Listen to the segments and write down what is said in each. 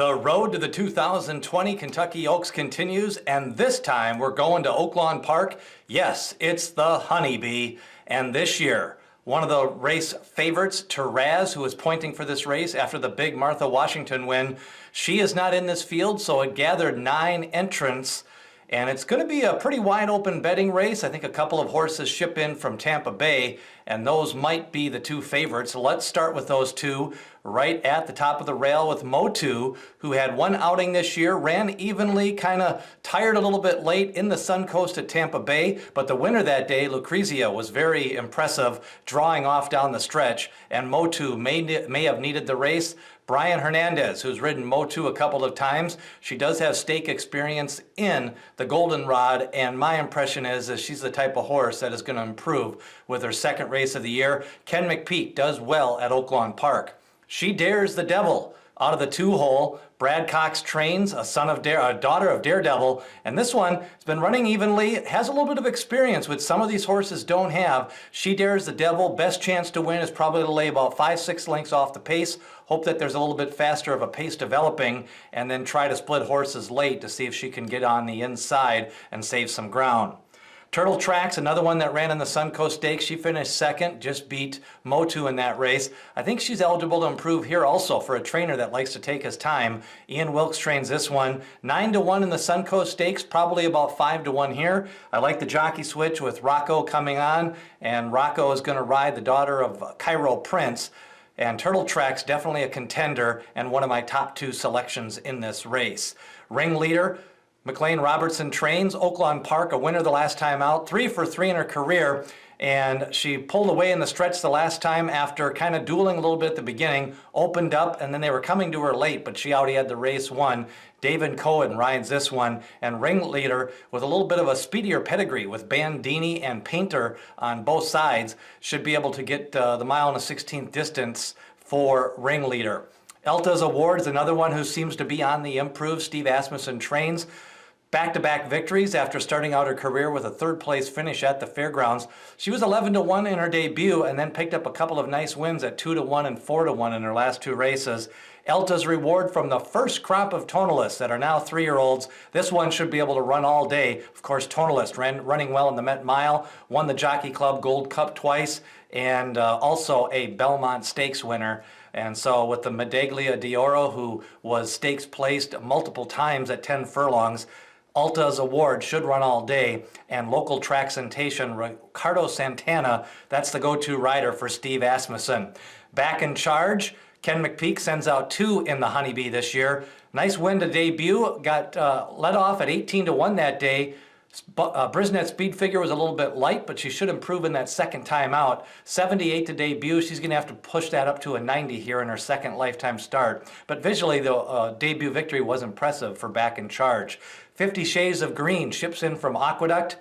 The road to the 2020 Kentucky Oaks continues, and this time we're going to Oaklawn Park. Yes, it's the Honeybee, and this year, one of the race favorites, Taraz, who is pointing for this race after the big Martha Washington win, she is not in this field, so it gathered 9 entrants. And it's going to be a pretty wide open betting race. I think a couple of horses ship in from Tampa Bay, and those might be the 2 favorites. So let's start with those 2 right at the top of the rail with Motu, who had 1 outing this year, ran evenly, kind of tired a little bit late in the Suncoast at Tampa Bay. But the winner that day, Lucrezia, was very impressive, drawing off down the stretch. And Motu may have needed the race. Brian Hernandez, who's ridden Motu a couple of times, she does have stake experience in the Goldenrod, and my impression is that she's the type of horse that is going to improve with her 2nd race of the year. Ken McPeek does well at Oakland Park. She dares the devil out of the 2-hole. Brad Cox trains, a daughter of Daredevil, and this one has been running evenly, has a little bit of experience, which some of these horses don't have. She dares the devil. Best chance to win is probably to lay about 5-6 lengths off the pace. Hope that there's a little bit faster of a pace developing, and then try to split horses late to see if she can get on the inside and save some ground. Turtle Tracks, another one that ran in the Suncoast Stakes. She finished 2nd, just beat Motu in that race. I think she's eligible to improve here also for a trainer that likes to take his time. Ian Wilkes trains this one. 9-1 in the Suncoast Stakes, probably about 5-1 here. I like the jockey switch with Rocco coming on, and Rocco is going to ride the daughter of Cairo Prince. And Turtle Tracks, definitely a contender and one of my top 2 selections in this race. Ringleader, McLean Robertson trains, Oakland Park, a winner the last time out, 3 for 3 in her career, and she pulled away in the stretch the last time after kind of dueling a little bit at the beginning, opened up, and then they were coming to her late, but she already had the race won. David Cohen rides this one, and Ringleader, with a little bit of a speedier pedigree with Bandini and Painter on both sides, should be able to get the mile and a 16th distance for Ringleader. Altas Awards, another one who seems to be on the improve. Steve Asmussen trains. Back-to-back victories after starting out her career with a 3rd place finish at the Fairgrounds. She was 11-1 in her debut and then picked up a couple of nice wins at 2-1 and 4-1 in her last 2 races. Elta's reward from the first crop of Tonalists that are now 3-year-olds. This one should be able to run all day. Of course, Tonalist running well in the Met Mile, won the Jockey Club Gold Cup twice, and also a Belmont Stakes winner. And so with the Medaglia d'Oro, who was stakes placed multiple times at 10 furlongs, Alta's Award should run all day, and local track sensation Ricardo Santana, that's the go-to rider for Steve Asmussen. Back in charge, Ken McPeek sends out 2 in the Honeybee this year. Nice win to debut, got led off at 18-1 that day. Brisnet's speed figure was a little bit light, but she should improve in that 2nd time out. 78 to debut. She's going to have to push that up to a 90 here in her 2nd lifetime start. But visually, the debut victory was impressive for Back in Charge. 50 Shades of Green ships in from Aqueduct.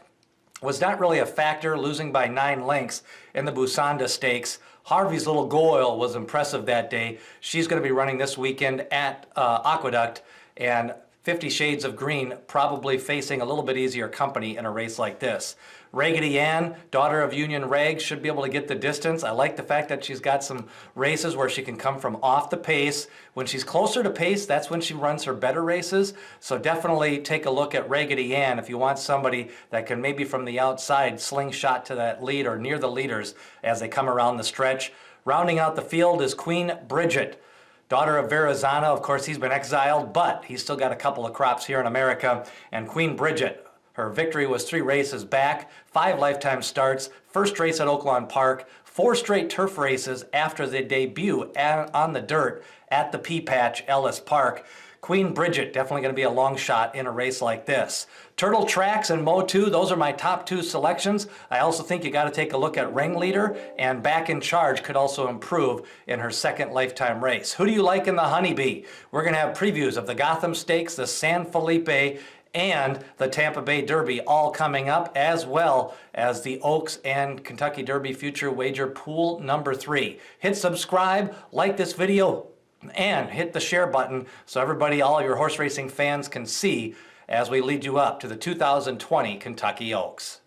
Was not really a factor, losing by 9 lengths in the Busanda Stakes. Harvey's Little Goyle was impressive that day. She's going to be running this weekend at Aqueduct, and 50 Shades of Green probably facing a little bit easier company in a race like this. Raggedy Ann, daughter of Union Rag, should be able to get the distance. I like the fact that she's got some races where she can come from off the pace. When she's closer to pace, that's when she runs her better races. So definitely take a look at Raggedy Ann if you want somebody that can maybe from the outside slingshot to that lead or near the leaders as they come around the stretch. Rounding out the field is Queen Bridget, daughter of Verrazano. Of course, he's been exiled, but he's still got a couple of crops here in America. And Queen Bridget, her victory was 3 races back, 5 lifetime starts, 1st race at Oakland Park, 4 straight turf races after the debut on the dirt at the Pea Patch, Ellis Park. Queen Bridget, definitely going to be a long shot in a race like this. Turtle Tracks and Motu, those are my top 2 selections. I also think you got to take a look at Ringleader, and Back in Charge could also improve in her 2nd lifetime race. Who do you like in the Honeybee? We're going to have previews of the Gotham Stakes, the San Felipe, and the Tampa Bay Derby all coming up, as well as the Oaks and Kentucky Derby Future Wager Pool number 3. Hit subscribe, like this video, and hit the share button so everybody, all your horse racing fans, can see as we lead you up to the 2020 Kentucky Oaks.